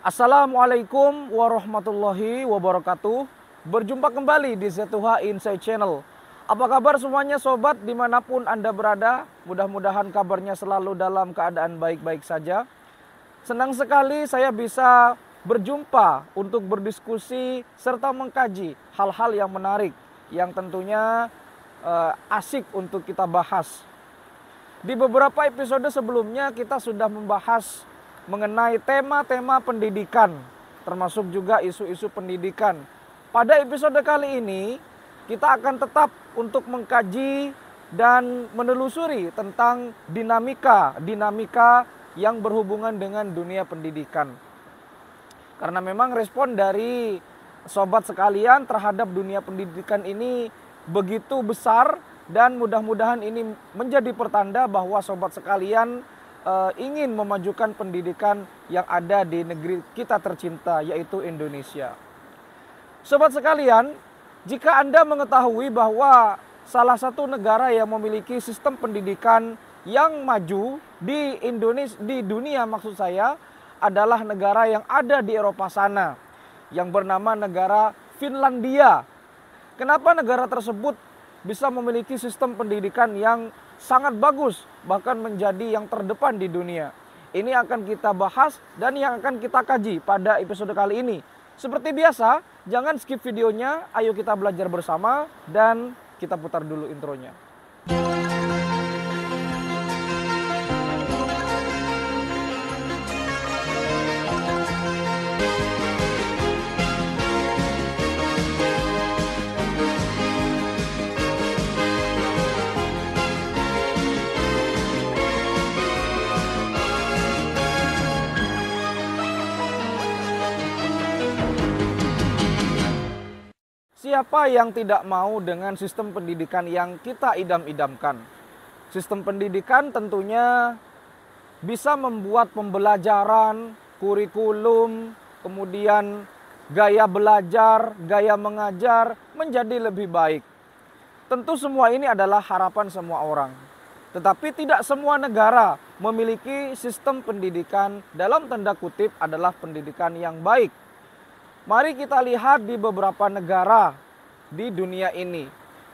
Assalamualaikum warahmatullahi wabarakatuh. Berjumpa kembali di Z2H Insight Channel. Apa kabar semuanya sobat dimanapun Anda berada? Mudah-mudahan kabarnya selalu dalam keadaan baik-baik saja. Senang sekali saya bisa berjumpa untuk berdiskusi serta mengkaji hal-hal yang menarik yang tentunya asik untuk kita bahas. Di beberapa episode sebelumnya kita sudah membahas mengenai tema-tema pendidikan, termasuk juga isu-isu pendidikan. Pada episode kali ini, kita akan tetap untuk mengkaji dan menelusuri tentang dinamika yang berhubungan dengan dunia pendidikan. Karena memang respon dari sobat sekalian terhadap dunia pendidikan ini begitu besar dan mudah-mudahan ini menjadi pertanda bahwa sobat sekalian ingin memajukan pendidikan yang ada di negeri kita tercinta, yaitu Indonesia. Sobat sekalian, jika Anda mengetahui bahwa salah satu negara yang memiliki sistem pendidikan yang maju di Indonesia, di dunia maksud saya, adalah negara yang ada di Eropa sana, yang bernama negara Finlandia. Kenapa negara tersebut bisa memiliki sistem pendidikan yang sangat bagus, bahkan menjadi yang terdepan di dunia? Ini akan kita bahas dan yang akan kita kaji pada episode kali ini. Seperti biasa, jangan skip videonya, ayo kita belajar bersama dan kita putar dulu intronya. Siapa yang tidak mau dengan sistem pendidikan yang kita idam-idamkan? Sistem pendidikan tentunya bisa membuat pembelajaran, kurikulum, kemudian gaya belajar, gaya mengajar menjadi lebih baik. Tentu semua ini adalah harapan semua orang. Tetapi tidak semua negara memiliki sistem pendidikan dalam tanda kutip adalah pendidikan yang baik. Mari kita lihat di beberapa negara di dunia ini.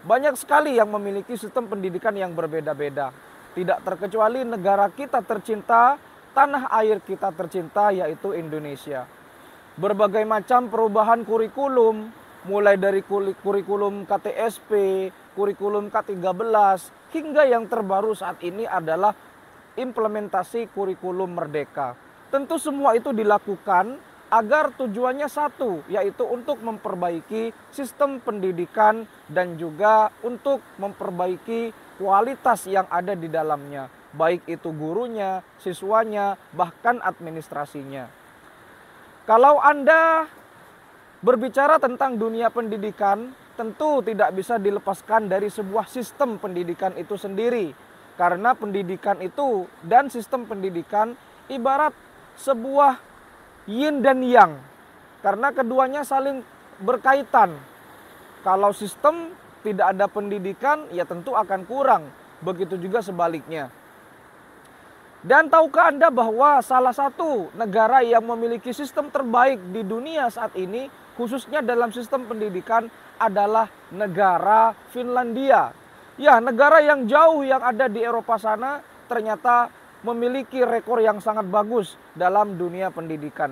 Banyak sekali yang memiliki sistem pendidikan yang berbeda-beda. Tidak terkecuali negara kita tercinta, tanah air kita tercinta, yaitu Indonesia. Berbagai macam perubahan kurikulum, mulai dari kurikulum KTSP, kurikulum K13, hingga yang terbaru saat ini adalah implementasi kurikulum Merdeka. Tentu semua itu dilakukan agar tujuannya satu, yaitu untuk memperbaiki sistem pendidikan dan juga untuk memperbaiki kualitas yang ada di dalamnya, baik itu gurunya, siswanya, bahkan administrasinya. Kalau Anda berbicara tentang dunia pendidikan, tentu tidak bisa dilepaskan dari sebuah sistem pendidikan itu sendiri. Karena pendidikan itu dan sistem pendidikan ibarat sebuah yin dan yang, karena keduanya saling berkaitan. Kalau sistem tidak ada pendidikan, ya tentu akan kurang. Begitu juga sebaliknya. Dan tahukah Anda bahwa salah satu negara yang memiliki sistem terbaik di dunia saat ini, khususnya dalam sistem pendidikan, adalah negara Finlandia. Ya, negara yang jauh yang ada di Eropa sana ternyata memiliki rekor yang sangat bagus dalam dunia pendidikan.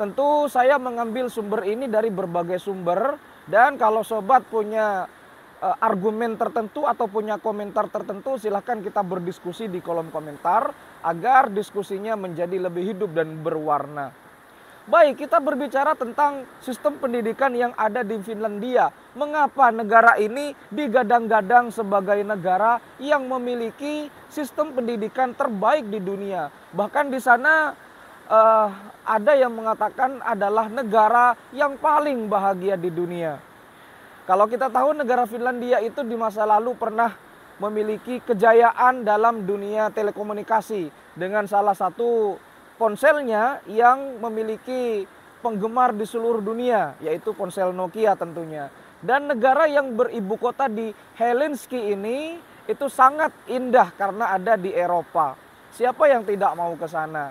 Tentu saya mengambil sumber ini dari berbagai sumber, dan kalau sobat punya argumen tertentu atau punya komentar tertentu, silahkan kita berdiskusi di kolom komentar agar diskusinya menjadi lebih hidup dan berwarna. Baik, kita berbicara tentang sistem pendidikan yang ada di Finlandia. Mengapa negara ini digadang-gadang sebagai negara yang memiliki sistem pendidikan terbaik di dunia? Bahkan di sana ada yang mengatakan adalah negara yang paling bahagia di dunia. Kalau kita tahu negara Finlandia itu di masa lalu pernah memiliki kejayaan dalam dunia telekomunikasi dengan salah satu ponselnya yang memiliki penggemar di seluruh dunia, yaitu ponsel Nokia tentunya. Dan negara yang beribu kota di Helsinki ini itu sangat indah karena ada di Eropa. Siapa yang tidak mau ke sana?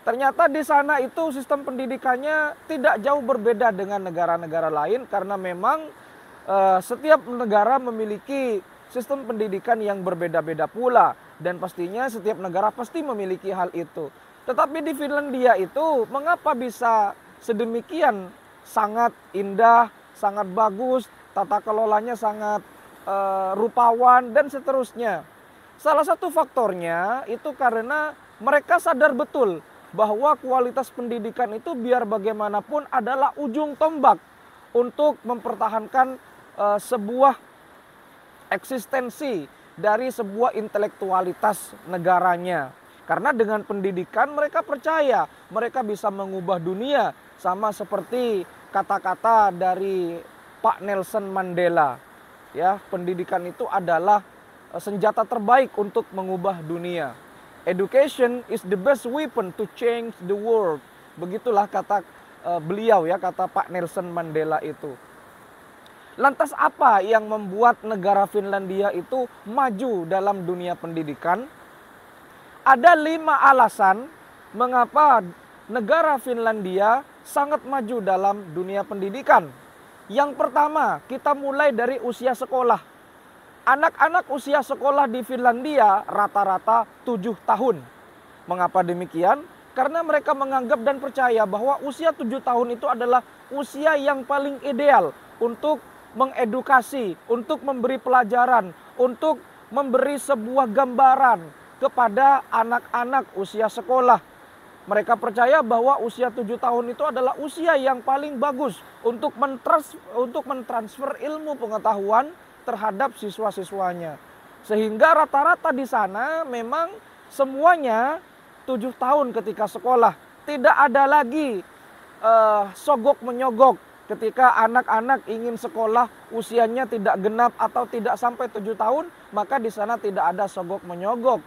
Ternyata di sana itu sistem pendidikannya tidak jauh berbeda dengan negara-negara lain karena memang setiap negara memiliki sistem pendidikan yang berbeda-beda pula dan pastinya setiap negara pasti memiliki hal itu. Tetapi di Finlandia itu mengapa bisa sedemikian sangat indah, sangat bagus, tata kelolanya sangat rupawan dan seterusnya. Salah satu faktornya itu karena mereka sadar betul bahwa kualitas pendidikan itu biar bagaimanapun adalah ujung tombak untuk mempertahankan sebuah eksistensi dari sebuah intelektualitas negaranya. Karena dengan pendidikan mereka percaya mereka bisa mengubah dunia, sama seperti kata-kata dari Pak Nelson Mandela. Ya, pendidikan itu adalah senjata terbaik untuk mengubah dunia. Education is the best weapon to change the world. Begitulah kata beliau ya, kata Pak Nelson Mandela itu. Lantas apa yang membuat negara Finlandia itu maju dalam dunia pendidikan? Ada 5 alasan mengapa negara Finlandia sangat maju dalam dunia pendidikan. Yang pertama, kita mulai dari usia sekolah. Anak-anak usia sekolah di Finlandia rata-rata 7 tahun. Mengapa demikian? Karena mereka menganggap dan percaya bahwa usia 7 tahun itu adalah usia yang paling ideal untuk mengedukasi, untuk memberi pelajaran, untuk memberi sebuah gambaran kepada anak-anak usia sekolah. Mereka percaya bahwa usia 7 tahun itu adalah usia yang paling bagus untuk mentransfer ilmu pengetahuan terhadap siswa-siswanya. Sehingga rata-rata di sana memang semuanya 7 tahun ketika sekolah. Tidak ada lagi sogok menyogok ketika anak-anak ingin sekolah usianya tidak genap atau tidak sampai 7 tahun, maka di sana tidak ada sogok menyogok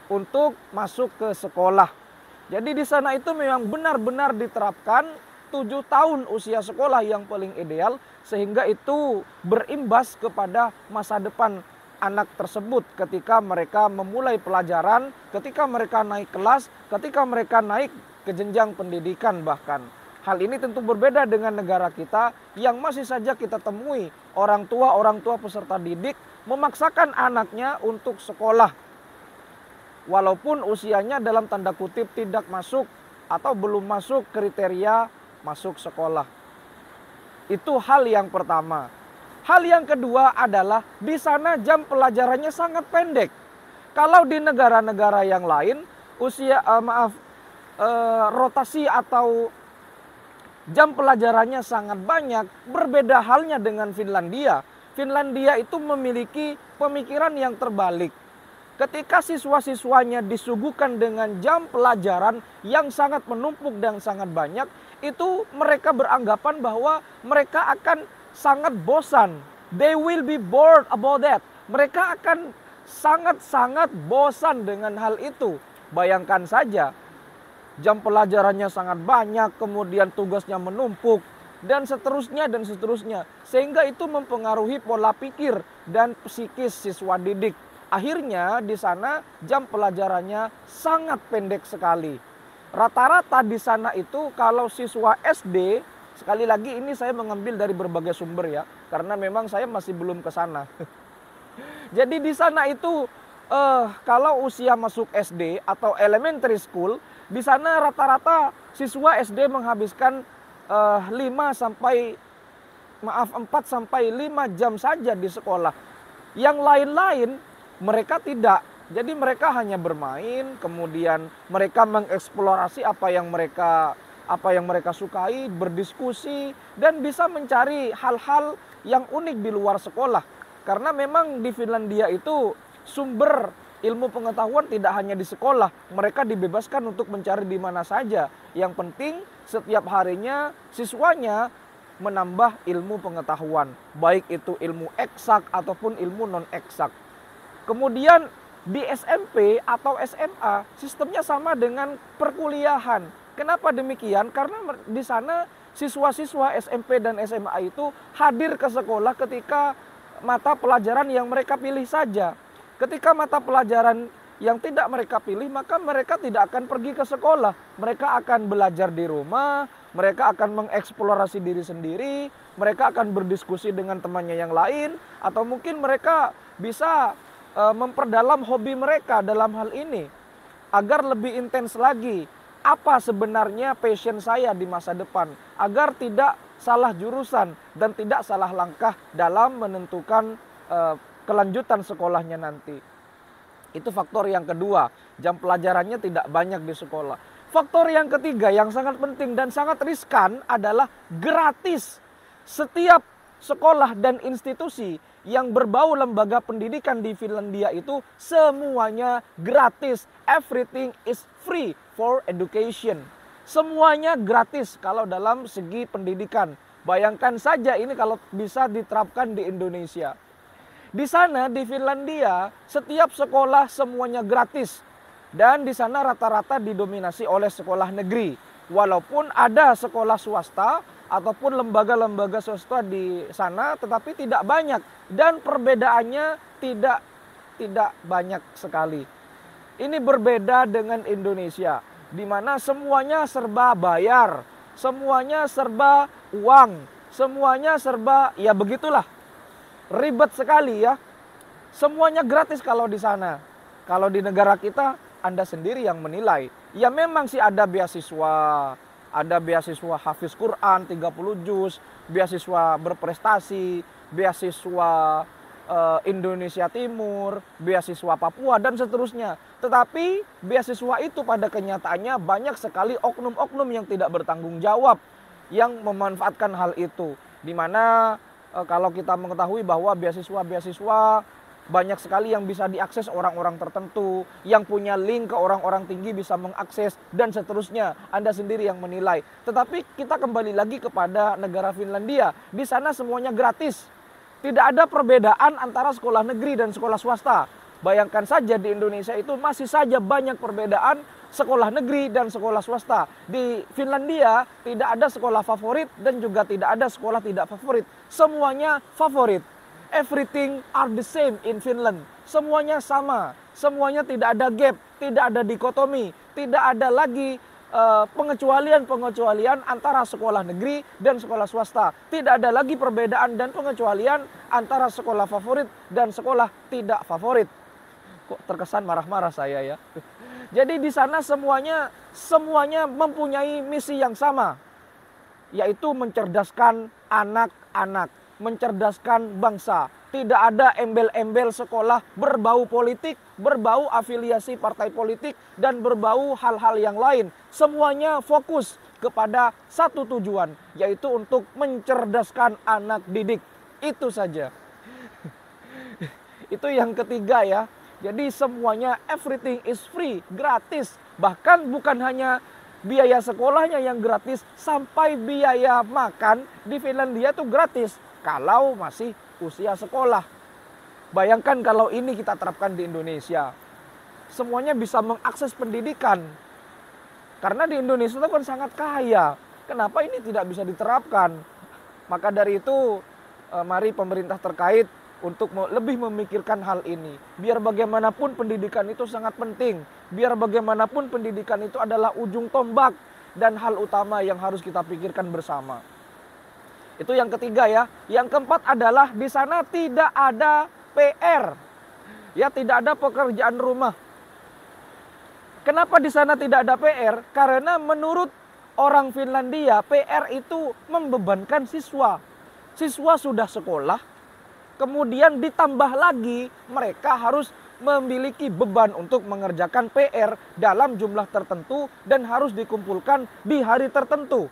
untuk masuk ke sekolah. Jadi di sana itu memang benar-benar diterapkan 7 tahun usia sekolah yang paling ideal, sehingga itu berimbas kepada masa depan anak tersebut ketika mereka memulai pelajaran, ketika mereka naik kelas, ketika mereka naik ke jenjang pendidikan bahkan. Hal ini tentu berbeda dengan negara kita yang masih saja kita temui orang tua peserta didik memaksakan anaknya untuk sekolah. Walaupun usianya dalam tanda kutip tidak masuk atau belum masuk kriteria masuk sekolah. Itu hal yang pertama. Hal yang kedua adalah di sana jam pelajarannya sangat pendek. Kalau di negara-negara yang lain rotasi atau jam pelajarannya sangat banyak. Berbeda halnya dengan Finlandia. Finlandia itu memiliki pemikiran yang terbalik. Ketika siswa-siswanya disuguhkan dengan jam pelajaran yang sangat menumpuk dan sangat banyak, itu mereka beranggapan bahwa mereka akan sangat bosan. They will be bored about that. Mereka akan sangat-sangat bosan dengan hal itu. Bayangkan saja, jam pelajarannya sangat banyak, kemudian tugasnya menumpuk, dan seterusnya dan seterusnya. Sehingga itu mempengaruhi pola pikir dan psikis siswa didik. Akhirnya di sana jam pelajarannya sangat pendek sekali. Rata-rata di sana itu kalau siswa SD, sekali lagi ini saya mengambil dari berbagai sumber ya, karena memang saya masih belum ke sana. Jadi di sana itu kalau usia masuk SD atau elementary school, di sana rata-rata siswa SD menghabiskan 4 sampai 5 jam saja di sekolah. Yang lain-lain mereka tidak. Jadi mereka hanya bermain, kemudian mereka mengeksplorasi apa yang mereka sukai, berdiskusi, dan bisa mencari hal-hal yang unik di luar sekolah. Karena memang di Finlandia itu sumber ilmu pengetahuan tidak hanya di sekolah, mereka dibebaskan untuk mencari di mana saja. Yang penting setiap harinya siswanya menambah ilmu pengetahuan, baik itu ilmu eksak ataupun ilmu non-eksak. Kemudian di SMP atau SMA sistemnya sama dengan perkuliahan. Kenapa demikian? Karena di sana siswa-siswa SMP dan SMA itu hadir ke sekolah ketika mata pelajaran yang mereka pilih saja. Ketika mata pelajaran yang tidak mereka pilih, maka mereka tidak akan pergi ke sekolah. Mereka akan belajar di rumah, mereka akan mengeksplorasi diri sendiri, mereka akan berdiskusi dengan temannya yang lain, atau mungkin mereka bisa memperdalam hobi mereka dalam hal ini agar lebih intens lagi. Apa sebenarnya passion saya di masa depan, agar tidak salah jurusan dan tidak salah langkah dalam menentukan kelanjutan sekolahnya nanti. Itu faktor yang kedua, jam pelajarannya tidak banyak di sekolah. Faktor yang ketiga yang sangat penting dan sangat riskan adalah gratis. Setiap sekolah dan institusi yang berbau lembaga pendidikan di Finlandia itu semuanya gratis. Everything is free for education. Semuanya gratis kalau dalam segi pendidikan. Bayangkan saja ini kalau bisa diterapkan di Indonesia. Di sana di Finlandia setiap sekolah semuanya gratis. Dan di sana rata-rata didominasi oleh sekolah negeri. Walaupun ada sekolah swasta ataupun lembaga-lembaga swasta di sana, tetapi tidak banyak. Dan perbedaannya tidak banyak sekali. Ini berbeda dengan Indonesia, di mana semuanya serba bayar, semuanya serba uang, semuanya serba ya begitulah. Ribet sekali ya. Semuanya gratis kalau di sana. Kalau di negara kita, Anda sendiri yang menilai. Ya memang sih ada beasiswa. Ada beasiswa hafiz Quran 30 juz, beasiswa berprestasi, beasiswa Indonesia Timur, beasiswa Papua dan seterusnya. Tetapi beasiswa itu pada kenyataannya banyak sekali oknum-oknum yang tidak bertanggung jawab yang memanfaatkan hal itu. Di mana kalau kita mengetahui bahwa beasiswa-beasiswa banyak sekali yang bisa diakses orang-orang tertentu, yang punya link ke orang-orang tinggi bisa mengakses, dan seterusnya. Anda sendiri yang menilai. Tetapi kita kembali lagi kepada negara Finlandia. Di sana semuanya gratis. Tidak ada perbedaan antara sekolah negeri dan sekolah swasta. Bayangkan saja di Indonesia itu masih saja banyak perbedaan sekolah negeri dan sekolah swasta. Di Finlandia tidak ada sekolah favorit dan juga tidak ada sekolah tidak favorit. Semuanya favorit. Everything are the same in Finland. Semuanya sama. Semuanya tidak ada gap, tidak ada dikotomi, tidak ada lagi pengecualian antara sekolah negeri dan sekolah swasta. Tidak ada lagi perbedaan dan pengecualian antara sekolah favorit dan sekolah tidak favorit. Kok terkesan marah-marah saya ya. Jadi di sana semuanya mempunyai misi yang sama, yaitu mencerdaskan anak-anak, mencerdaskan bangsa. Tidak ada embel-embel sekolah berbau politik, berbau afiliasi partai politik, dan berbau hal-hal yang lain. Semuanya fokus kepada satu tujuan, yaitu untuk mencerdaskan anak didik. Itu saja. Itu yang ketiga ya. Jadi semuanya everything is free, gratis. Bahkan bukan hanya biaya sekolahnya yang gratis, sampai biaya makan di Finlandia itu gratis kalau masih usia sekolah. Bayangkan kalau ini kita terapkan di Indonesia. Semuanya bisa mengakses pendidikan. Karena di Indonesia itu kan sangat kaya. Kenapa ini tidak bisa diterapkan? Maka dari itu mari pemerintah terkait untuk lebih memikirkan hal ini. Biar bagaimanapun pendidikan itu sangat penting. Biar bagaimanapun pendidikan itu adalah ujung tombak dan hal utama yang harus kita pikirkan bersama. Itu yang ketiga ya. Yang keempat adalah di sana tidak ada PR. Ya, tidak ada pekerjaan rumah. Kenapa di sana tidak ada PR? Karena menurut orang Finlandia, PR itu membebankan siswa. Siswa sudah sekolah, kemudian ditambah lagi mereka harus memiliki beban untuk mengerjakan PR dalam jumlah tertentu dan harus dikumpulkan di hari tertentu.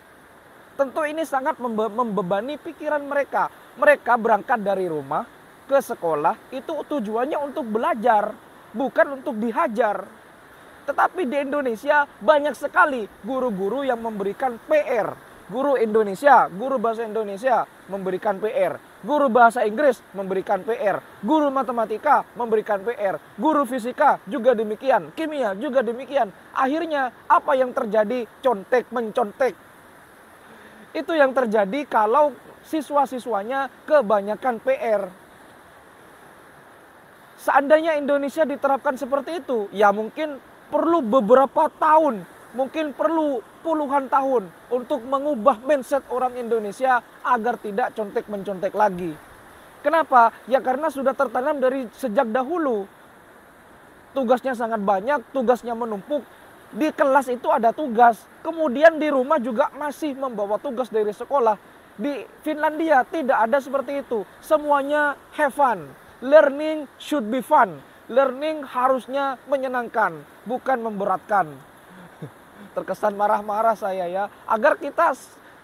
Tentu ini sangat membebani pikiran mereka. Mereka berangkat dari rumah ke sekolah itu tujuannya untuk belajar, bukan untuk dihajar. Tetapi di Indonesia banyak sekali guru-guru yang memberikan PR. Guru Indonesia, guru bahasa Indonesia memberikan PR. Guru bahasa Inggris memberikan PR. Guru matematika memberikan PR. Guru fisika juga demikian. Kimia juga demikian. Akhirnya apa yang terjadi? Contek mencontek. Itu yang terjadi kalau siswa-siswanya kebanyakan PR. Seandainya Indonesia diterapkan seperti itu, ya mungkin perlu beberapa tahun, mungkin perlu puluhan tahun untuk mengubah mindset orang Indonesia agar tidak contek-mencontek lagi. Kenapa? Ya karena sudah tertanam dari sejak dahulu. Tugasnya sangat banyak, tugasnya menumpuk. Di kelas itu ada tugas, kemudian di rumah juga masih membawa tugas dari sekolah. Di Finlandia tidak ada seperti itu. Semuanya have fun. Learning should be fun. Learning harusnya menyenangkan, bukan memberatkan. Terkesan marah-marah saya ya. Agar kita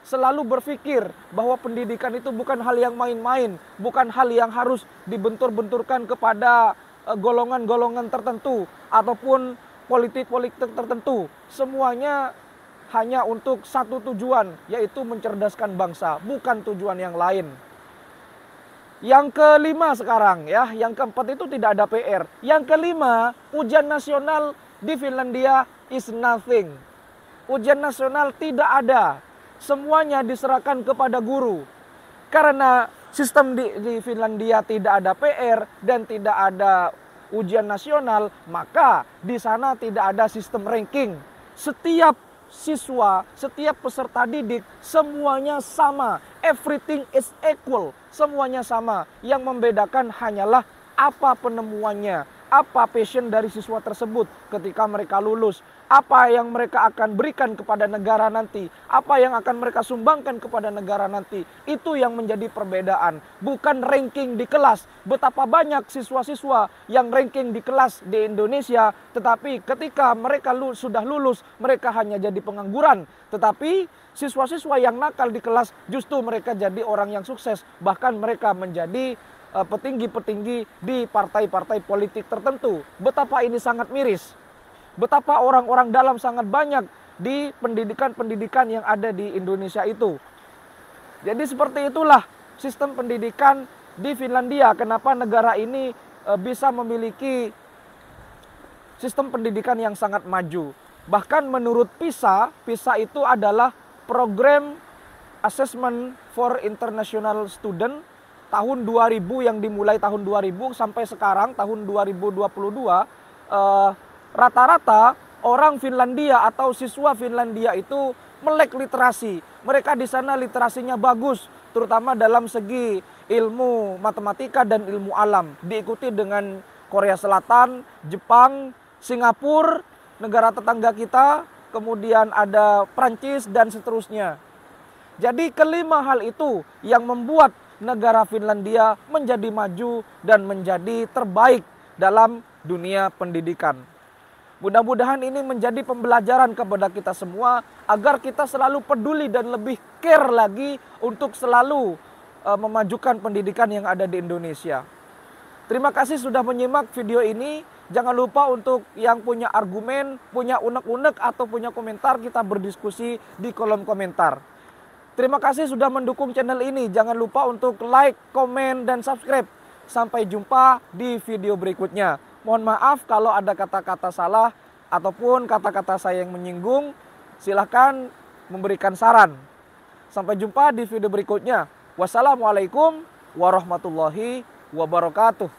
selalu berpikir bahwa pendidikan itu bukan hal yang main-main. Bukan hal yang harus dibentur-benturkan kepada golongan-golongan tertentu. Ataupun politik-politik tertentu. Semuanya hanya untuk satu tujuan, yaitu mencerdaskan bangsa. Bukan tujuan yang lain. Yang kelima sekarang ya, yang keempat itu tidak ada PR. Yang kelima, ujian nasional di Finlandia is nothing. Ujian nasional tidak ada. Semuanya diserahkan kepada guru. Karena sistem di Finlandia tidak ada PR dan tidak ada ujian nasional, maka di sana tidak ada sistem ranking. Setiap siswa, setiap peserta didik, semuanya sama. Everything is equal. Semuanya sama. Yang membedakan hanyalah apa penemuannya, apa passion dari siswa tersebut ketika mereka lulus, apa yang mereka akan berikan kepada negara nanti, apa yang akan mereka sumbangkan kepada negara nanti. Itu yang menjadi perbedaan, bukan ranking di kelas. Betapa banyak siswa-siswa yang ranking di kelas di Indonesia, tetapi ketika mereka sudah lulus, mereka hanya jadi pengangguran. Tetapi siswa-siswa yang nakal di kelas justru mereka jadi orang yang sukses, bahkan mereka menjadi petinggi-petinggi di partai-partai politik tertentu. Betapa ini sangat miris. Betapa orang-orang dalam sangat banyak di pendidikan-pendidikan yang ada di Indonesia itu. Jadi seperti itulah sistem pendidikan di Finlandia. Kenapa negara ini bisa memiliki sistem pendidikan yang sangat maju. Bahkan menurut PISA, PISA itu adalah program Assessment for International Student tahun 2000 yang dimulai tahun 2000 sampai sekarang tahun 2022. Rata-rata orang Finlandia atau siswa Finlandia itu melek literasi. Mereka di sana literasinya bagus, terutama dalam segi ilmu matematika dan ilmu alam. Diikuti dengan Korea Selatan, Jepang, Singapura, negara tetangga kita, kemudian ada Prancis dan seterusnya. Jadi kelima hal itu yang membuat negara Finlandia menjadi maju dan menjadi terbaik dalam dunia pendidikan. Mudah-mudahan ini menjadi pembelajaran kepada kita semua agar kita selalu peduli dan lebih care lagi untuk selalu memajukan pendidikan yang ada di Indonesia. Terima kasih sudah menyimak video ini. Jangan lupa untuk yang punya argumen, punya unek-unek atau punya komentar, kita berdiskusi di kolom komentar. Terima kasih sudah mendukung channel ini. Jangan lupa untuk like, komen, dan subscribe. Sampai jumpa di video berikutnya. Mohon maaf kalau ada kata-kata salah ataupun kata-kata saya yang menyinggung. Silahkan memberikan saran. Sampai jumpa di video berikutnya. Wassalamualaikum warahmatullahi wabarakatuh.